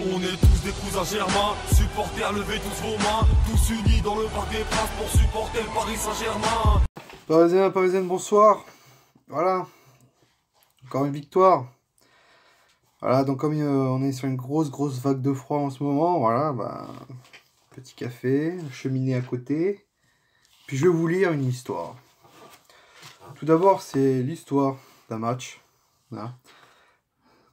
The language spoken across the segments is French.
On est tous des cousins germains, supporters, levez tous vos mains, tous unis dans le Parc des Princes pour supporter le Paris Saint-Germain. Parisiens, Parisiennes, bonsoir. Voilà, encore une victoire. Voilà, donc comme on est sur une grosse vague de froid en ce moment, voilà, petit café, cheminée à côté. Puis je vais vous lire une histoire. Tout d'abord, c'est l'histoire d'un match. Voilà.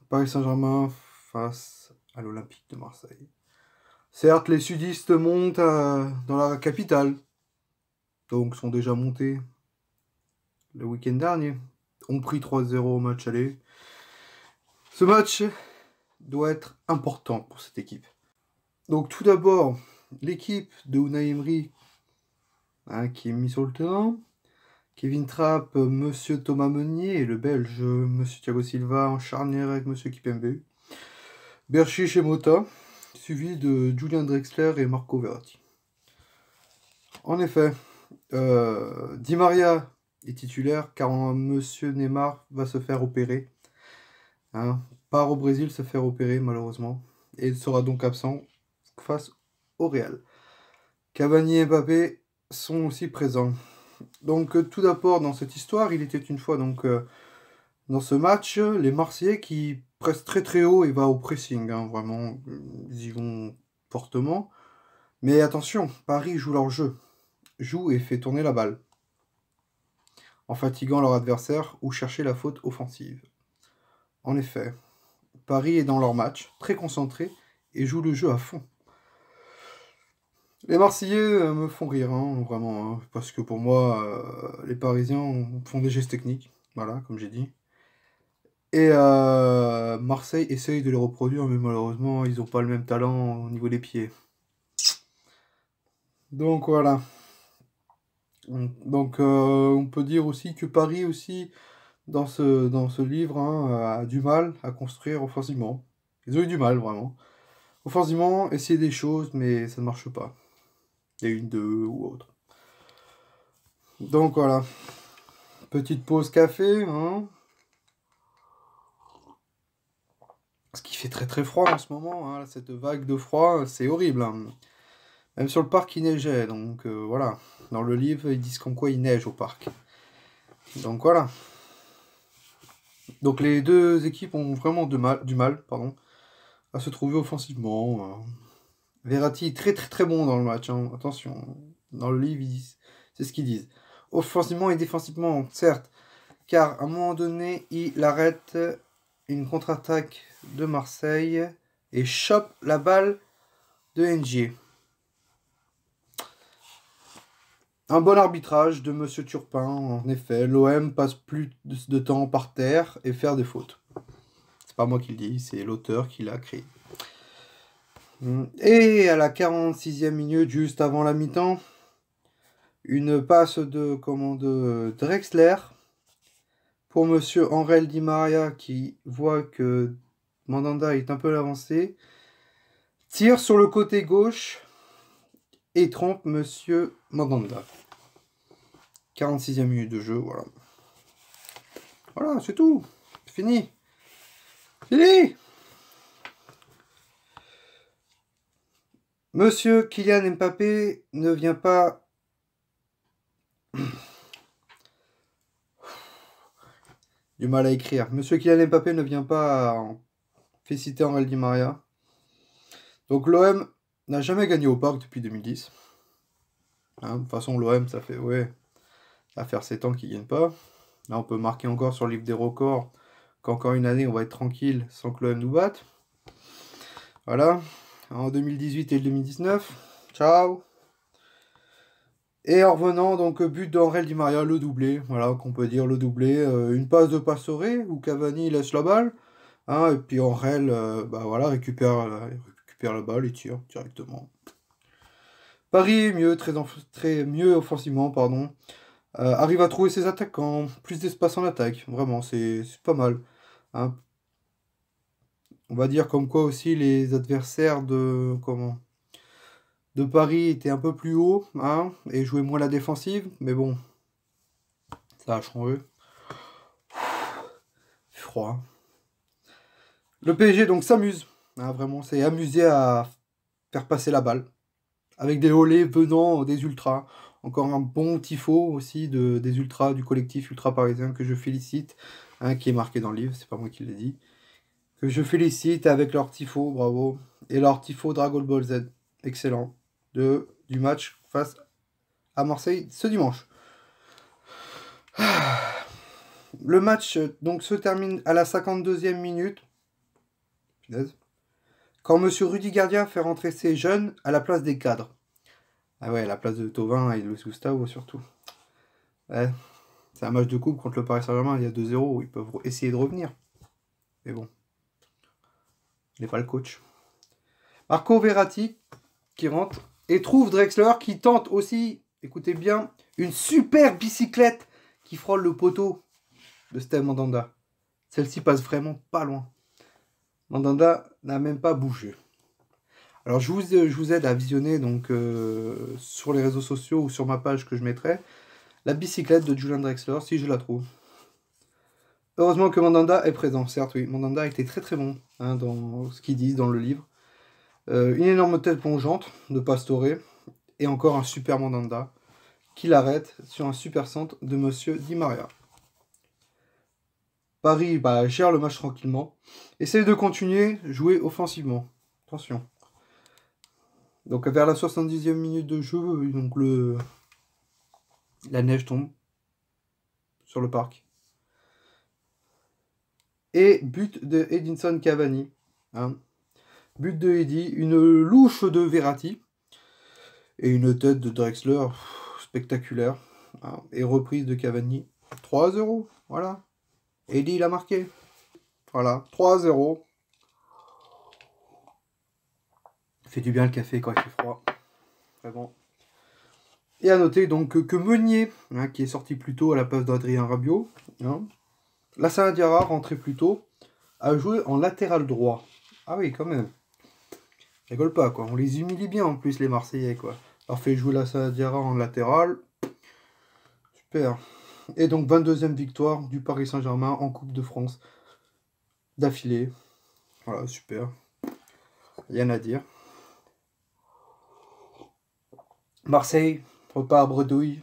Paris Saint-Germain face à l'Olympique de Marseille. Certes, les sudistes montent dans la capitale. Donc, sont déjà montés le week-end dernier. Ont pris 3-0 au match aller. Ce match doit être important pour cette équipe. Donc, tout d'abord, l'équipe de Unai Emery qui est mis sur le terrain. Kevin Trapp, Monsieur Thomas Meunier et le Belge Monsieur Thiago Silva en charnière avec Monsieur Kipembe. Berchiche et Mota, suivi de Julian Drexler et Marco Verratti. En effet, Di Maria est titulaire car Monsieur Neymar va se faire opérer. Part au Brésil se faire opérer malheureusement. Et il sera donc absent face au Real. Cavani et Mbappé sont aussi présents. Donc tout d'abord dans cette histoire, il était une fois donc dans ce match, les Marseillais qui pressent très haut et va au pressing, vraiment, ils y vont fortement. Mais attention, Paris joue leur jeu, joue et fait tourner la balle, en fatiguant leur adversaire ou chercher la faute offensive. En effet, Paris est dans leur match, très concentré, et joue le jeu à fond. Les Marseillais me font rire, vraiment, parce que pour moi, les Parisiens font des gestes techniques, voilà, comme j'ai dit. Et Marseille essaye de les reproduire, mais malheureusement, ils n'ont pas le même talent au niveau des pieds. Donc voilà. Donc on peut dire aussi que Paris aussi, dans ce livre, a du mal à construire offensivement. Ils ont eu du mal, vraiment. Offensivement, essayer des choses, mais ça ne marche pas. Il y a une, deux ou autre. Donc voilà. Petite pause café, Parce qu'il fait très froid en ce moment, cette vague de froid, c'est horrible. Même sur le parc, il neigeait, donc voilà. Dans le livre, ils disent comme quoi il neige au parc. Donc voilà. Donc les deux équipes ont vraiment du mal, à se trouver offensivement. Verratti est très bon dans le match, attention. Dans le livre, c'est ce qu'ils disent. Offensivement et défensivement, certes, car à un moment donné, il arrête une contre-attaque de Marseille et chope la balle de NG. Un bon arbitrage de Monsieur Turpin, en effet. L'OM passe plus de temps par terre et faire des fautes. C'est pas moi qui le dis, c'est l'auteur qui l'a créé. Et à la 46e minute, juste avant la mi-temps, une passe de Drexler pour Monsieur Angel Di Maria qui voit que Mandanda est un peu avancé. Tire sur le côté gauche et trompe Monsieur Mandanda. 46e minute de jeu, voilà. Voilà, c'est tout. C'est fini. Fini. Monsieur Kylian Mbappé ne vient pas... Du mal à écrire. Monsieur Kylian Mbappé ne vient pas féliciter Angel Di Maria. Donc l'OM n'a jamais gagné au Parc depuis 2010. De toute façon, l'OM, ça fait... Ouais, ça va faire 7 ans qu'ils ne gagnent pas. Là, on peut marquer encore sur le livre des records qu'encore une année, on va être tranquille sans que l'OM nous batte. Voilà. En 2018 et 2019. Ciao. Et en revenant, donc, but d'Angel Di Maria, le doublé. Voilà, qu'on peut dire le doublé. Une passe de Pastore, où Cavani laisse la balle. Et puis Angel, voilà, récupère la balle et tire directement. Paris, mieux offensivement, pardon. Arrive à trouver ses attaquants, plus d'espace en attaque, vraiment, c'est pas mal. On va dire comme quoi aussi les adversaires de Paris étaient un peu plus hauts, et jouaient moins la défensive, mais bon, ça a changé. Froid. Le PSG donc s'amuse, Hein, vraiment, c'est amusé à faire passer la balle. Avec des olés venant des ultras. Encore un bon tifo aussi des ultras, du collectif ultra parisien que je félicite, hein, qui est marqué dans le livre, c'est pas moi qui l'ai dit. Que je félicite avec leur tifo, bravo. Et leur tifo Dragon Ball Z, excellent. Du match face à Marseille ce dimanche. Le match donc se termine à la 52e minute. Punaise. Quand Monsieur Rudy Gardia fait rentrer ses jeunes à la place des cadres. Ah ouais, à la place de Thauvin et de Luis Gustavo surtout. Ouais, c'est un match de coupe contre le Paris Saint-Germain, il y a 2-0, ils peuvent essayer de revenir. Mais bon, il n'est pas le coach. Marco Verratti qui rentre et trouve Drexler qui tente aussi, écoutez bien, une super bicyclette qui frôle le poteau de Steve Mandanda. Celle-ci passe vraiment pas loin. Mandanda n'a même pas bougé. Alors je vous aide à visionner donc sur les réseaux sociaux ou sur ma page que je mettrai la bicyclette de Julian Drexler si je la trouve. Heureusement que Mandanda est présent, certes oui, Mandanda a été très très bon hein, dans ce qu'ils disent dans le livre. Une énorme tête plongeante de Pastore et encore un super Mandanda qui l'arrête sur un super centre de Monsieur Di Maria. Paris gère le match tranquillement, essaye de continuer, jouer offensivement. Attention. Donc vers la 70e minute de jeu, donc la neige tombe sur le parc. Et but de Edinson Cavani. Hein. But de Eddy, une louche de Verratti. Et une tête de Drexler spectaculaire. Hein. Et reprise de Cavani. 3-0. Voilà. Eddy il a marqué. Voilà. 3-0. Fait du bien le café quand il fait froid. Vraiment. Et à noter donc que Meunier, hein, qui est sorti plus tôt à la place d'Adrien Rabiot, hein, Lassana Diarra, rentré plus tôt, a joué en latéral droit. Ah oui, quand même. Rigole pas, quoi. On les humilie bien en plus, les Marseillais, quoi. Alors fait jouer Lassana Diarra en latéral. Super. Et donc 22e victoire du Paris Saint-Germain en Coupe de France d'affilée. Voilà, super. Rien à dire. Marseille repart à bredouille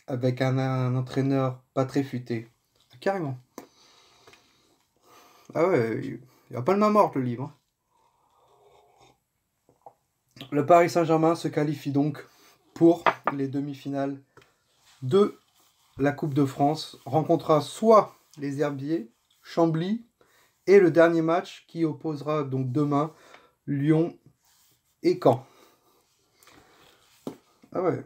avec un entraîneur pas très futé. Carrément. Ah ouais, il n'y a pas le main morte le livre. Le Paris Saint-Germain se qualifie donc pour les demi-finales de la Coupe de France. Rencontrera soit les Herbiers, Chambly et le dernier match qui opposera donc demain Lyon et Caen. Ah ouais.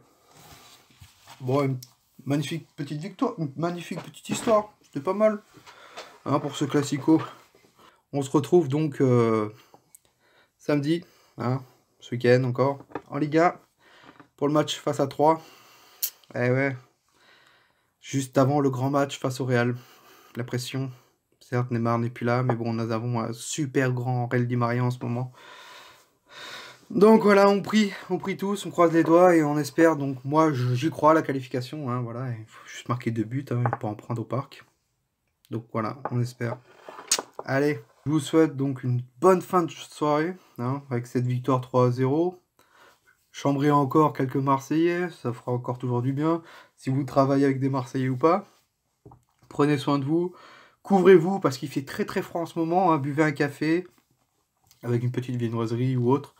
Bon, une magnifique petite victoire, une magnifique petite histoire. C'était pas mal. Hein, pour ce classico. On se retrouve donc samedi, hein, ce week-end encore, en Ligue 1, pour le match face à 3. Eh ouais. Juste avant le grand match face au Real. La pression. Certes, Neymar n'est plus là, mais bon, nous avons un super grand Real Di Maria en ce moment. Donc voilà, on prie tous, on croise les doigts et on espère, donc moi j'y crois à la qualification, hein, voilà, il faut juste marquer 2 buts, hein, pas en prendre au parc. Donc voilà, on espère. Allez, je vous souhaite donc une bonne fin de soirée, hein, avec cette victoire 3-0. Chambrez encore quelques Marseillais, ça fera encore toujours du bien, si vous travaillez avec des Marseillais ou pas. Prenez soin de vous, couvrez-vous parce qu'il fait très très froid en ce moment, hein, buvez un café avec une petite viennoiserie ou autre.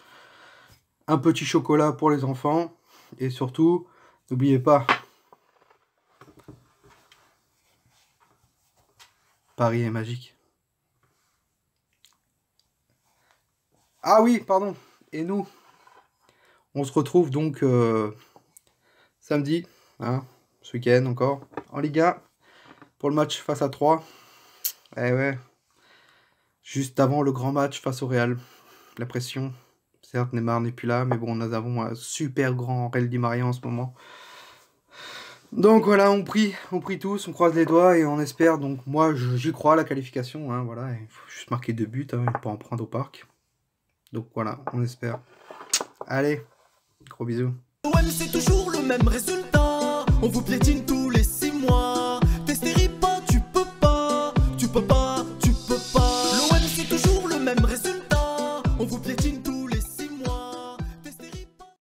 Un petit chocolat pour les enfants. Et surtout, n'oubliez pas, Paris est magique. Ah oui, pardon. Et nous, on se retrouve donc samedi, hein, ce week-end encore, en Ligue 1, pour le match face à 3. Eh ouais. Juste avant le grand match face au Real. La pression. Certes, Neymar n'est plus là, mais bon, nous avons un super grand Real Di Maria en ce moment. Donc voilà, on prie tous, on croise les doigts et on espère, donc moi j'y crois à la qualification, hein, voilà, il faut juste marquer 2 buts, hein, pas en prendre au parc. Donc voilà, on espère. Allez, gros bisous. Ouais, c'est toujours le même résultat, on vous piétine tous les 6 mois. T'es pas, tu peux pas, tu peux pas, tu peux pas. L'OM c'est toujours le même résultat. piétine tous